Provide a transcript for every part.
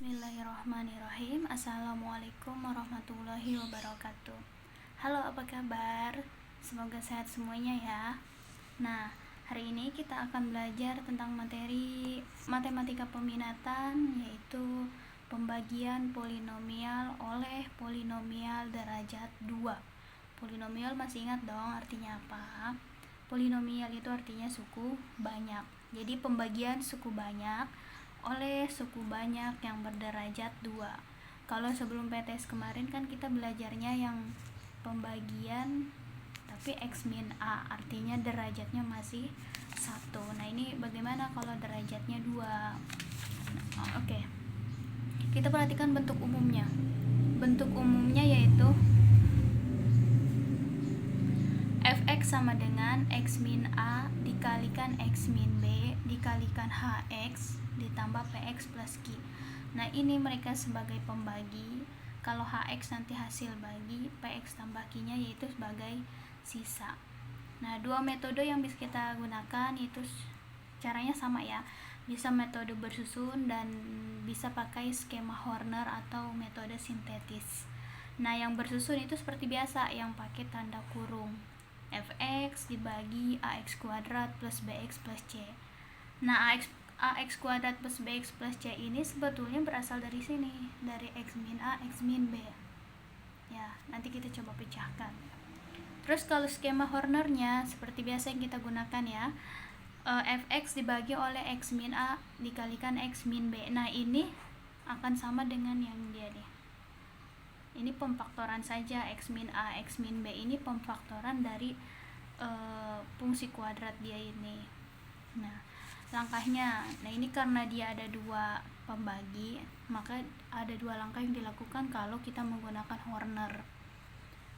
Bismillahirrahmanirrahim. Assalamualaikum warahmatullahi wabarakatuh. Halo, apa kabar? Semoga sehat semuanya ya. Nah, hari ini kita akan belajar tentang materi matematika peminatan, yaitu pembagian polinomial oleh polinomial derajat 2. Polinomial masih ingat dong artinya apa? Polinomial itu artinya suku banyak. Jadi pembagian suku banyak oleh suku banyak yang berderajat 2. Kalau sebelum PTS kemarin kan kita belajarnya yang pembagian tapi X min A, artinya derajatnya masih 1. Nah, ini bagaimana kalau derajatnya 2? Oke. Kita perhatikan bentuk umumnya. Bentuk umumnya yaitu fx sama dengan x min A dikalikan x min B dikalikan hx ditambah px plus q. Nah, ini mereka sebagai pembagi. Kalau hx nanti hasil bagi, px tambah q-nya yaitu sebagai sisa. Nah, dua metode yang bisa kita gunakan itu caranya sama ya. Bisa metode bersusun dan bisa pakai skema Horner atau metode sintetis. Nah, yang bersusun itu seperti biasa yang pakai tanda kurung. Fx dibagi ax kuadrat plus bx plus c. Nah, ax kuadrat plus bx plus c ini sebetulnya berasal dari sini, dari x min a, x min b. Ya, nanti kita coba pecahkan. Terus kalau skema Hornernya seperti biasa yang kita gunakan ya, fx dibagi oleh x min a dikalikan x min b. Nah, ini akan sama dengan yang dia nih. Ini pemfaktoran saja, x min a, x min b ini pemfaktoran dari fungsi kuadrat dia ini. Nah, langkahnya, ini karena dia ada dua pembagi, maka ada dua langkah yang dilakukan kalau kita menggunakan Horner.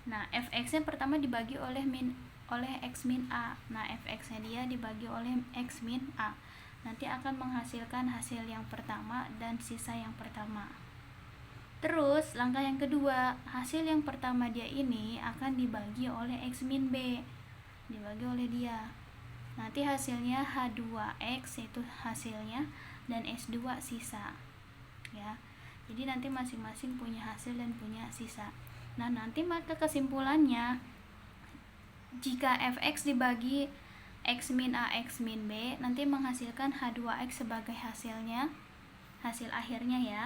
Nah, fx-nya pertama dibagi oleh x min a. Nah, fx-nya dia dibagi oleh x min a. Nanti akan menghasilkan hasil yang pertama dan sisa yang pertama. Terus langkah yang kedua, hasil yang pertama dia ini akan dibagi oleh x min b, dibagi oleh dia. Nanti hasilnya H2X itu hasilnya dan S2 sisa. Ya. Jadi nanti masing-masing punya hasil dan punya sisa. Nah, nanti maka kesimpulannya, jika fx dibagi x min a, x min b, nanti menghasilkan H2X sebagai hasilnya, hasil akhirnya ya.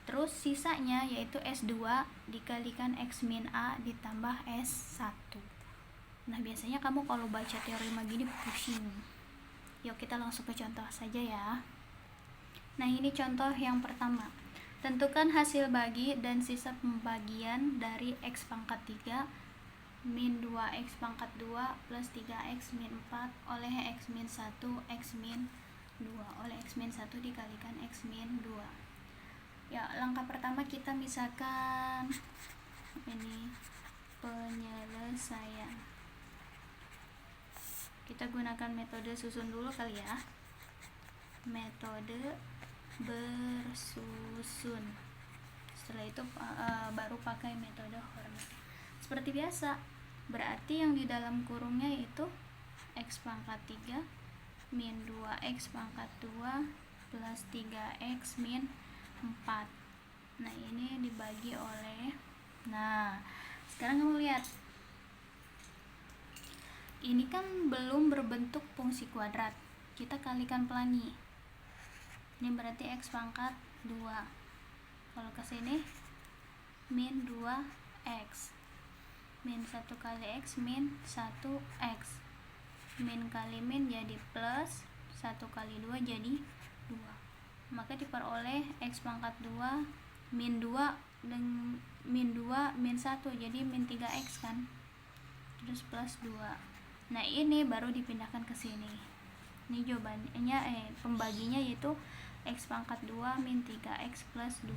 Terus sisanya yaitu S2 dikalikan X min A ditambah S1. Nah, biasanya kamu kalau baca teorema gini pusing. Yuk kita langsung ke contoh saja ya. Nah, ini contoh yang pertama. Tentukan hasil bagi dan sisa pembagian dari X pangkat 3 min 2X pangkat 2 plus 3X min 4 oleh X min 1 X min 2 oleh X min 1 dikalikan X min 2. Ya, langkah pertama kita misalkan ini penyelesaian. Kita gunakan metode susun dulu kali ya. Metode bersusun. Setelah itu baru pakai metode Horner. Seperti biasa, berarti yang di dalam kurungnya itu X pangkat 3 min 2X pangkat 2 plus 3X min 4. Nah, ini dibagi oleh, nah sekarang kamu lihat, ini kan belum berbentuk fungsi kuadrat, kita kalikan pelangi. Ini berarti X pangkat 2, kalau ke sini min 2X min 1 kali X min 1X, min kali min jadi plus, 1 kali 2 jadi 2. Maka diperoleh X pangkat 2 min 2 dan min 2 min 1 jadi min 3X kan, terus plus 2. Nah, ini baru dipindahkan ke sini. Ini jawabannya, pembaginya yaitu X pangkat 2 min 3X plus 2.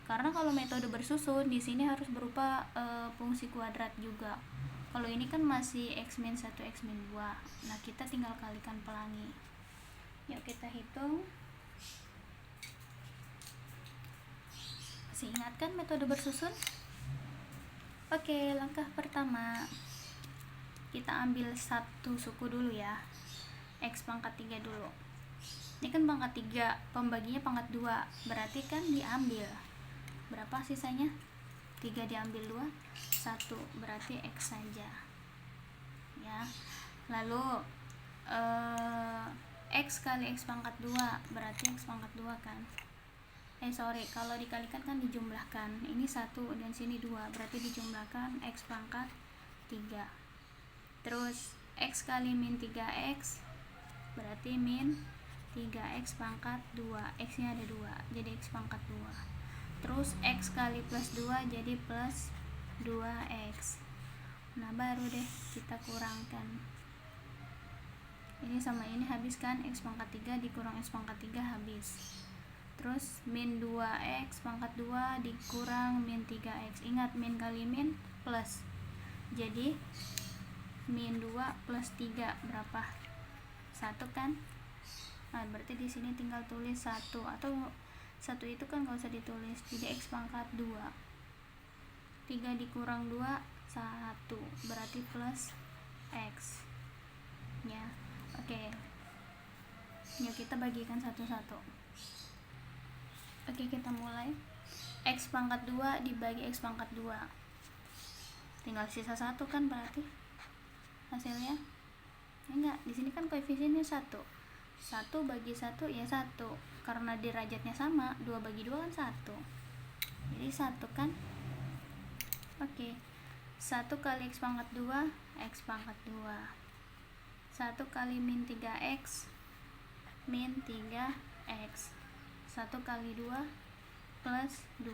Karena kalau metode bersusun di sini harus berupa fungsi kuadrat juga. Kalau ini kan masih X min 1 X min 2. Nah, kita tinggal kalikan pelangi. Yuk kita hitung. Masih ingat kan metode bersusun? Oke, langkah pertama kita ambil satu suku dulu ya, X pangkat 3 dulu. Ini kan pangkat 3, pembaginya pangkat 2, berarti kan diambil berapa sisanya? 3 diambil 2, 1, berarti X saja ya. Lalu X kali X pangkat 2 berarti X pangkat 2 kan, kalau dikalikan kan dijumlahkan, ini 1 dan sini 2, berarti dijumlahkan X pangkat 3. Terus X kali min 3X berarti min 3X pangkat 2, X nya ada 2 jadi X pangkat 2. Terus X kali plus 2 jadi plus 2X. Nah baru deh kita kurangkan, ini sama ini habis kan, X pangkat 3 dikurang X pangkat 3 habis. Terus min 2X pangkat 2 dikurang min 3X, ingat min kali min plus, jadi min 2 plus 3 berapa? 1 kan. Nah berarti di sini tinggal tulis 1, atau 1 itu kan gak usah ditulis, jadi X pangkat 2, 3 dikurang 2 1, berarti plus X ya. Oke, yuk kita bagikan satu-satu. Oke, kita mulai. X pangkat 2 dibagi X pangkat 2, tinggal sisa 1 kan berarti hasilnya. Enggak, di sini kan koefisiennya 1 bagi 1 ya 1, karena derajatnya sama, 2 bagi 2 kan 1, jadi 1 kan. Oke, 1 kali X pangkat 2 X pangkat 2, 1 kali min 3X min 3X, 1 kali 2 plus 2,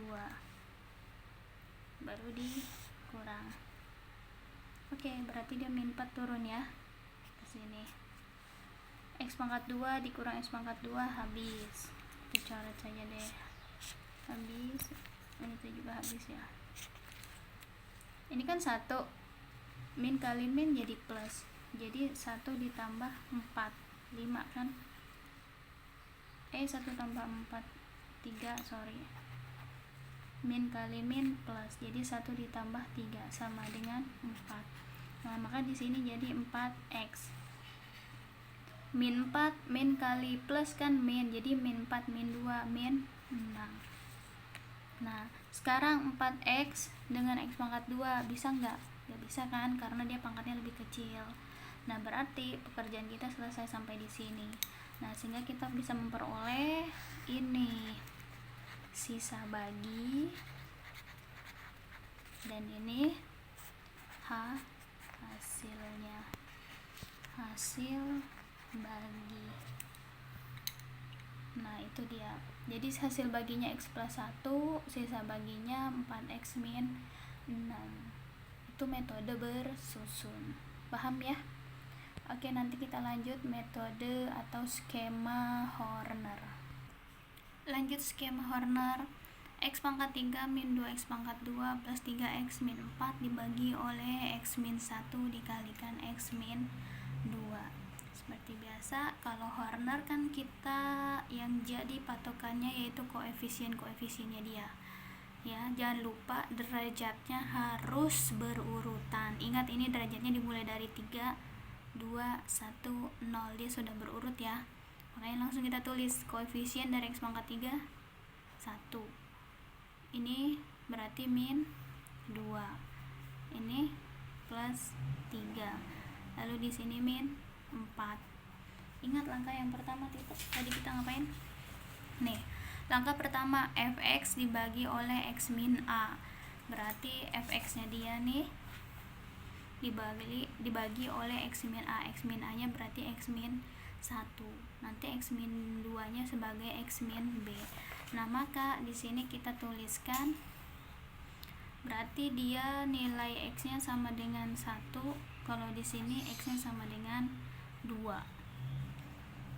baru dikurang. Oke, berarti dia min 4 turun ya ke sini. X pangkat 2 dikurang X pangkat 2 habis, kita coret saja deh, habis. Ini tuh juga habis ya. Ini kan 1 min kali min jadi plus, jadi 1 ditambah 4 5 kan, 1 tambah 4 3, sorry, min kali min plus, jadi 1 ditambah 3 sama dengan 4. Nah maka di sini jadi 4X. Min 4 min kali plus kan min, jadi min 4 min 2 min 6. Nah sekarang 4X dengan X pangkat 2 bisa nggak? Nggak bisa kan, karena dia pangkatnya lebih kecil. Nah berarti pekerjaan kita selesai sampai di sini. Nah sehingga kita bisa memperoleh ini sisa bagi, dan ini hasilnya, hasil bagi. Nah itu dia, jadi hasil baginya X plus 1, sisa baginya 4X min 6. Itu metode bersusun, paham ya? Oke, nanti kita lanjut metode atau skema Horner. Lanjut skema Horner. X pangkat 3 min 2X pangkat 2 plus 3X min 4 dibagi oleh X min 1 dikalikan X min 2. Seperti biasa, kalau Horner kan kita yang jadi patokannya yaitu koefisiennya dia ya. Jangan lupa derajatnya harus berurutan. Ingat, ini derajatnya dimulai dari 3 2 1 0, dia sudah berurut ya. Makanya langsung kita tulis koefisien dari X pangkat 3 1, ini berarti min 2, ini plus 3, lalu di sini min 4. Ingat langkah yang pertama tadi kita ngapain? Nih, langkah pertama fx dibagi oleh x min a, berarti fx nya dia nih dibagi oleh x min a. X min a nya berarti x min 1, nanti x min 2 nya sebagai x min b. Nah maka di sini kita tuliskan, berarti dia nilai x nya sama dengan 1, kalau di sini x nya sama dengan 2.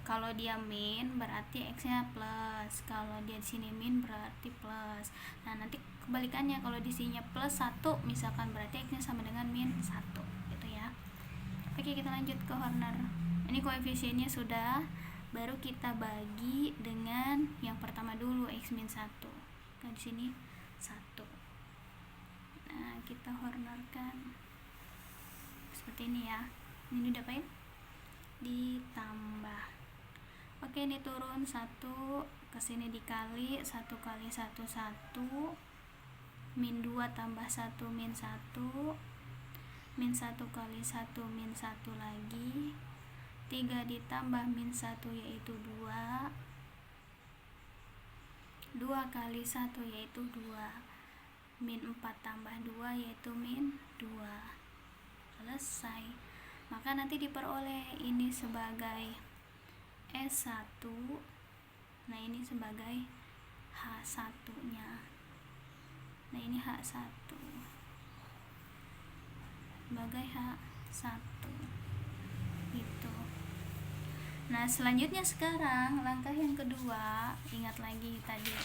Kalau dia min berarti x nya plus, kalau dia di sini min berarti plus. Nah nanti kebalikannya, kalau di sininya plus 1 misalkan, berarti x nya sama dengan min 1 gitu ya. Oke, kita lanjut ke Horner. Ini koefisiennya sudah, baru kita bagi dengan yang pertama dulu, x min 1. Nah di sini 1. Nah kita Hornerkan seperti ini ya. Ini diapain? Ditambah. Oke, ini turun 1, kesini dikali 1 kali 1 1, min 2 tambah 1 min 1, min 1 kali 1 min 1 lagi, 3 ditambah min 1 yaitu 2, 2 kali 1 yaitu 2, min 4 tambah 2 yaitu min 2. Selesai. Maka nanti diperoleh ini sebagai S1, nah ini sebagai H1 nya, nah ini H1 sebagai H1 gitu. Nah selanjutnya sekarang langkah yang kedua, ingat lagi tadi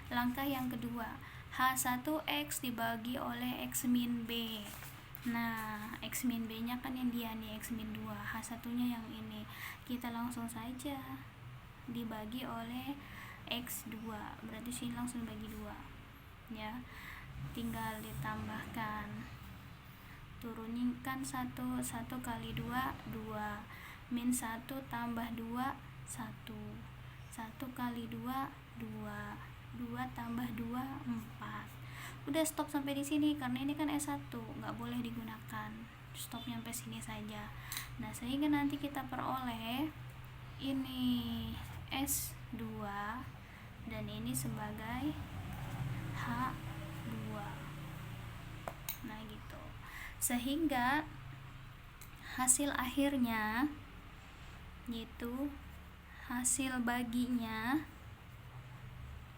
langkah yang kedua, H1X dibagi oleh X min B. Nah X min B nya kan yang dia nih, X min 2, H1 nya yang ini, kita langsung saja dibagi oleh X2, berarti sini langsung bagi 2 ya, tinggal ditambahkan, turunkan 1 kali 2 2, min 1 tambah 2 1, 1 kali 2 2, 2 tambah 2 4. Udah stop sampai di sini karena ini kan S1, nggak boleh digunakan, stop sampai sini saja. Nah sehingga nanti kita peroleh ini S2 dan ini sebagai H2. Nah gitu, sehingga hasil akhirnya yaitu hasil baginya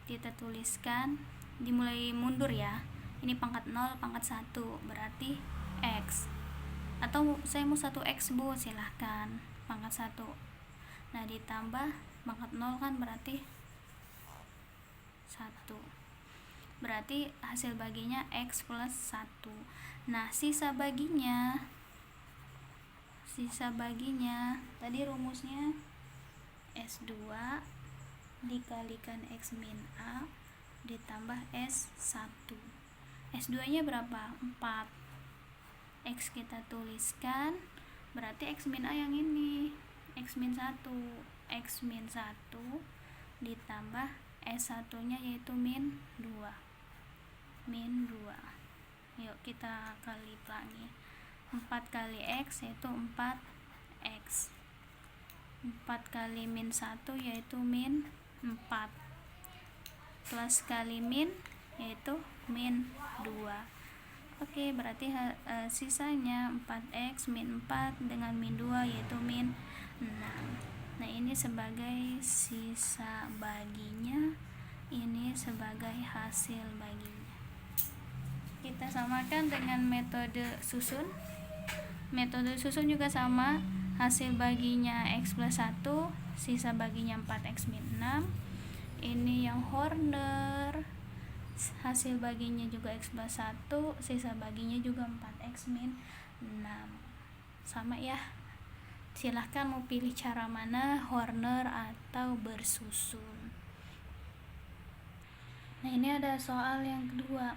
kita tuliskan, dimulai mundur ya, ini pangkat 0 pangkat 1 berarti X, atau saya mau 1X bu, silahkan pangkat 1. Nah ditambah pangkat 0 kan berarti 1, berarti hasil baginya X plus 1. Nah sisa baginya tadi rumusnya S2 dikalikan X min A ditambah S1. S2 nya berapa? 4. X kita tuliskan, berarti X min A yang ini, X min 1 ditambah S1 nya yaitu min 2. Yuk kita kali lagi, 4 kali X yaitu 4X, 4 kali min 1 yaitu min 4, plus kali min yaitu min 2. Oke, berarti sisanya 4X min 4 dengan min 2 yaitu min 6. Nah ini sebagai sisa baginya, ini sebagai hasil baginya. Kita samakan dengan metode susun. Metode susun juga sama, hasil baginya X plus 1, sisa baginya 4X min 6. Ini yang Horner, hasil baginya juga X plus 1, sisa baginya juga 4X min 6. Sama ya, silahkan mau pilih cara mana, Horner atau bersusun. Nah ini ada soal yang kedua.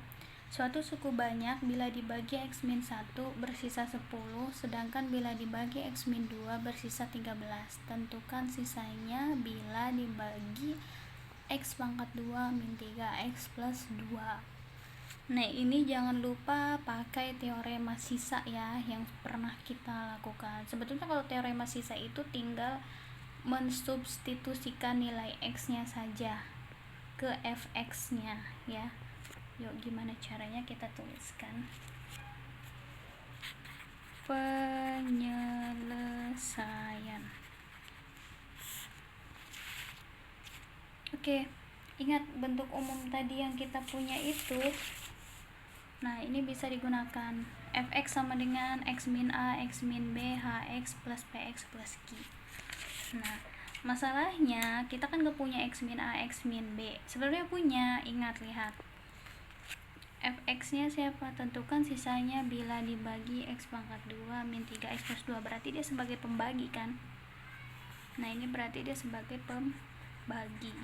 Suatu suku banyak bila dibagi X min 1 bersisa 10, sedangkan bila dibagi X min 2 bersisa 13. Tentukan sisanya bila dibagi X pangkat 2 min 3X plus 2. Nah ini jangan lupa pakai teorema sisa ya, yang pernah kita lakukan. Sebetulnya kalau teorema sisa itu tinggal mensubstitusikan nilai X nya saja ke Fx nya ya. Yuk gimana caranya, kita tuliskan penyelesaian. Oke, ingat bentuk umum tadi yang kita punya itu. Nah ini bisa digunakan, Fx sama dengan X min A, X min B, Hx plus Px plus Q. Nah masalahnya kita kan gak punya X min A, X min B. Sebenarnya punya, ingat, lihat Fx nya siapa, tentukan sisanya bila dibagi X pangkat 2 min 3X plus 2, berarti dia sebagai pembagi kan. Nah ini berarti dia sebagai pembagi.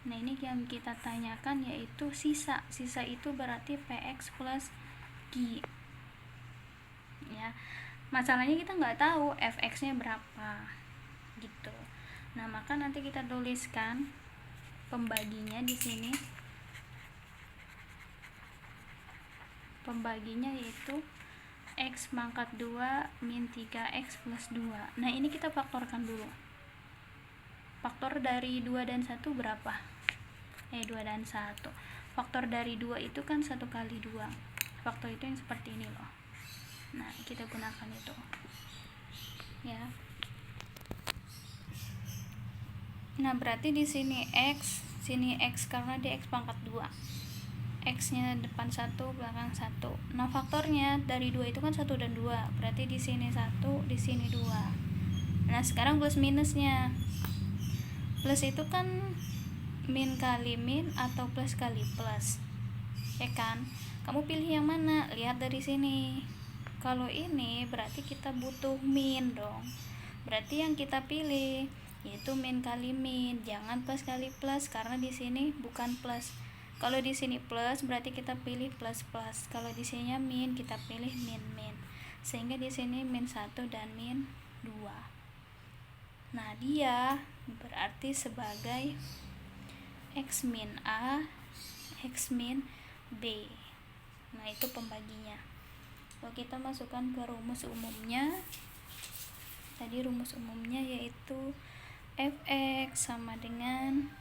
Nah ini yang kita tanyakan yaitu sisa itu berarti Px plus Q ya. Masalahnya kita nggak tahu Fx nya berapa, gitu. Nah, maka nanti kita tuliskan pembaginya di sini. Pembaginya yaitu X pangkat 2 min 3X plus 2. Nah, ini kita faktorkan dulu. Faktor dari 2 dan 1 berapa? 2 dan 1. Faktor dari 2 itu kan 1 kali 2. Faktor itu yang seperti ini loh. Nah, kita gunakan itu. Ya. Nah, berarti di sini X karena dia X pangkat 2. X-nya depan 1, belakang 1. Nah, faktornya dari 2 itu kan 1 dan 2. Berarti di sini 1, di sini 2. Nah, sekarang plus minusnya. Plus itu kan min kali min atau plus kali plus. Ya kan? Kamu pilih yang mana? Lihat dari sini. Kalau ini berarti kita butuh min dong. Berarti yang kita pilih yaitu min kali min, jangan plus kali plus karena di sini bukan plus. Kalau di sini plus berarti kita pilih plus plus. Kalau di sininya min, kita pilih min min. Sehingga di sini min 1 dan min 2. Nah, dia berarti sebagai X min A, X min B. Nah, itu pembaginya. Kalau kita masukkan ke rumus umumnya, tadi rumus umumnya yaitu Fx sama dengan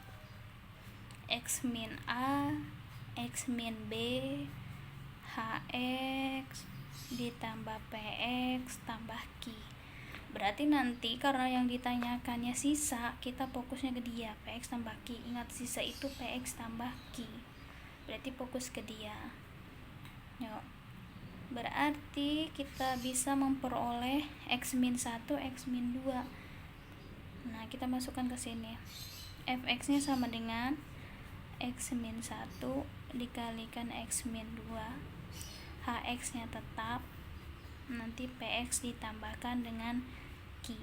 X min A, X min B, Hx ditambah Px tambah Q. Berarti nanti karena yang ditanyakannya sisa, kita fokusnya ke dia, Px tambah Q. Ingat, sisa itu Px tambah Q. Berarti fokus ke dia. Yuk. Berarti kita bisa memperoleh X min 1, X min 2. Nah, kita masukkan ke sini. Fx-nya sama dengan X min 1 dikalikan X min 2. Hx-nya tetap. Nanti Px ditambahkan dengan Q.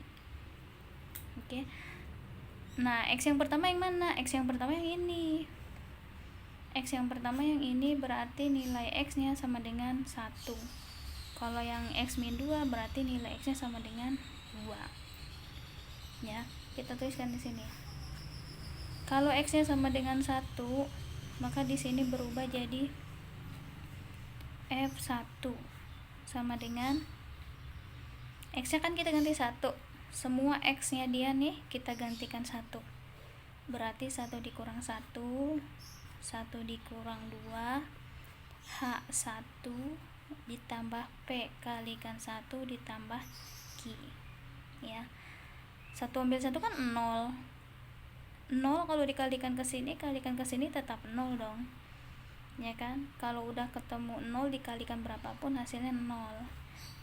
Oke. Nah, X yang pertama yang mana? X yang pertama yang ini. X yang pertama yang ini berarti nilai X-nya sama dengan 1. Kalau yang X min 2 berarti nilai X-nya sama dengan 2. Ya, kita tuliskan di sini. Kalau X-nya sama dengan 1, maka di sini berubah jadi F1 sama dengan X-nya kan kita ganti 1. Semua X-nya dia nih kita gantikan 1. Berarti 1 dikurang 1, 1 dikurang 2, H1 ditambah P kalikan 1 ditambah Q. Ya. 1 ambil 1 kan 0. 0 kalau dikalikan ke sini tetap 0 dong. Ya kan? Kalau udah ketemu 0 dikalikan berapapun hasilnya 0.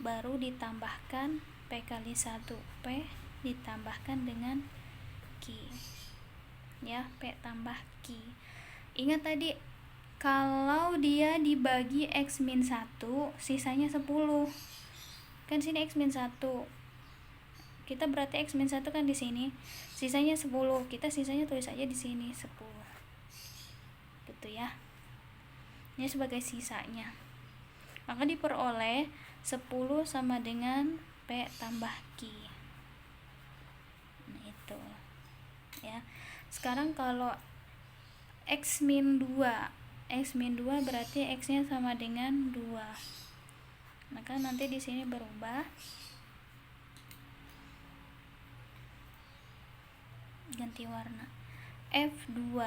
Baru ditambahkan P kali 1, P ditambahkan dengan Q. Ya, P tambah Q. Ingat tadi kalau dia dibagi X min 1, sisanya 10. Kan sini X min 1. Kita berarti X min 1 kan di sini. Sisanya 10. Kita sisanya tulis aja di sini 10. Gitu ya. Ini sebagai sisanya. Maka diperoleh 10 sama dengan P tambah Q. Nah, itu. Ya. Sekarang kalau X min 2 berarti X-nya sama dengan 2. Maka nanti di sini berubah. Ganti warna. F2.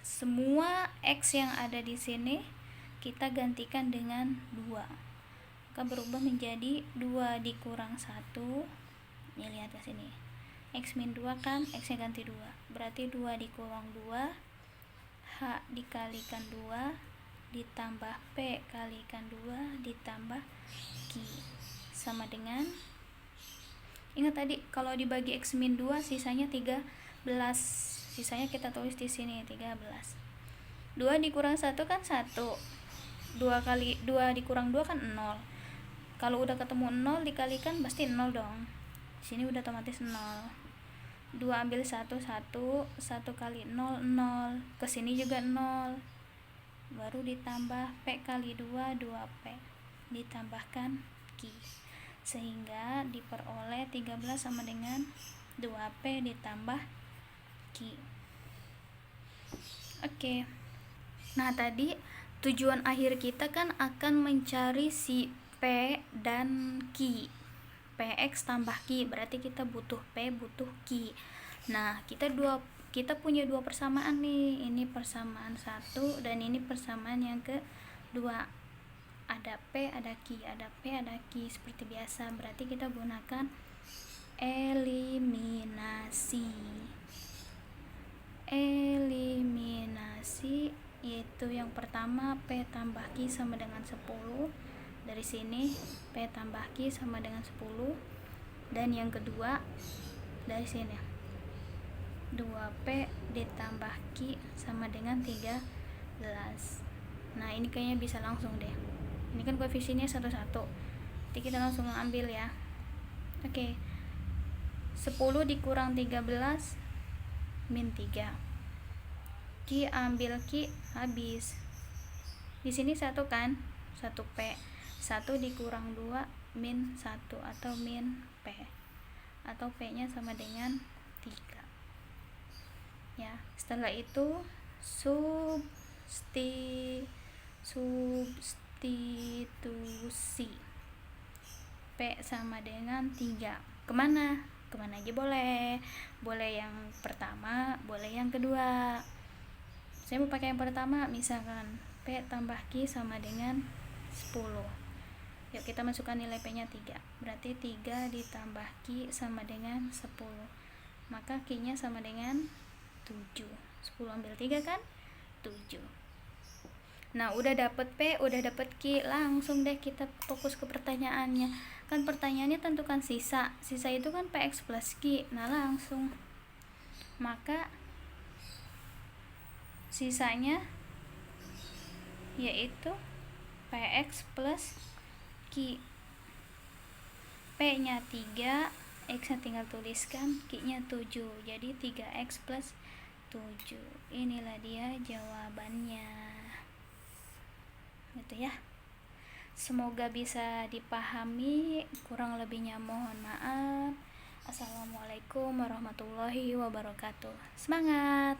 Semua X yang ada di sini kita gantikan dengan 2. Maka berubah menjadi 2 dikurang 1. Ini lihat ke sini. X min 2 kan X-nya ganti 2. Berarti 2 dikurang 2, H dikalikan 2 ditambah P kalikan 2 ditambah Q sama dengan, ingat tadi kalau dibagi X min 2 sisanya 13. Sisanya kita tulis di sini 13. 2 dikurang 1 kan 1. 2 dikurang 2 kan 0. Kalau udah ketemu 0 dikalikan pasti 0 dong. Sini udah otomatis 0. 2 ambil 1 kali 0 0. Kesini juga 0. Baru ditambah P kali 2 2P ditambahkan Q. Sehingga diperoleh 13 sama dengan 2P ditambah Q. Oke. Nah, tadi tujuan akhir kita kan akan mencari si P dan Q. PX tambah Q, berarti kita butuh P, butuh Q. Nah, kita punya dua persamaan nih. Ini persamaan satu dan ini persamaan yang kedua. Ada P, ada Q, ada P, ada Q seperti biasa. Berarti kita gunakan eliminasi. Yaitu yang pertama P tambah Q sama dengan 10. Dari sini P tambah Q sama dengan 10. Dan yang kedua dari sini 2P ditambah Q sama dengan 13. Nah, ini kayaknya bisa langsung deh. Ini kan koefisiennya 1, 1. Jadi kita langsung ambil ya. Oke. 10 dikurang 13 min 3. Q ambil Q habis. Di sini 1 kan? 1P. 1 dikurang 2 min 1 atau min P. Atau P-nya sama dengan 3. Ya, setelah itu substitusi. P sama dengan 3. Kemana aja boleh yang pertama, boleh yang kedua. Saya mau pakai yang pertama, misalkan P tambah Q sama dengan 10. Yuk kita masukkan nilai P nya 3. Berarti 3 ditambah Q sama dengan 10. Maka Q nya sama dengan 7. 10 ambil 3 kan 7. Nah, udah dapet P, udah dapet Q, langsung deh kita fokus ke pertanyaannya. Kan pertanyaannya tentukan sisa itu kan PX plus Q. Nah, langsung maka sisanya yaitu PX plus Q. P nya 3, X nya tinggal tuliskan, Q nya 7. Jadi 3X plus 7. Inilah dia jawabannya. Gitu ya. Semoga bisa dipahami, kurang lebihnya mohon maaf. Assalamualaikum warahmatullahi wabarakatuh. Semangat.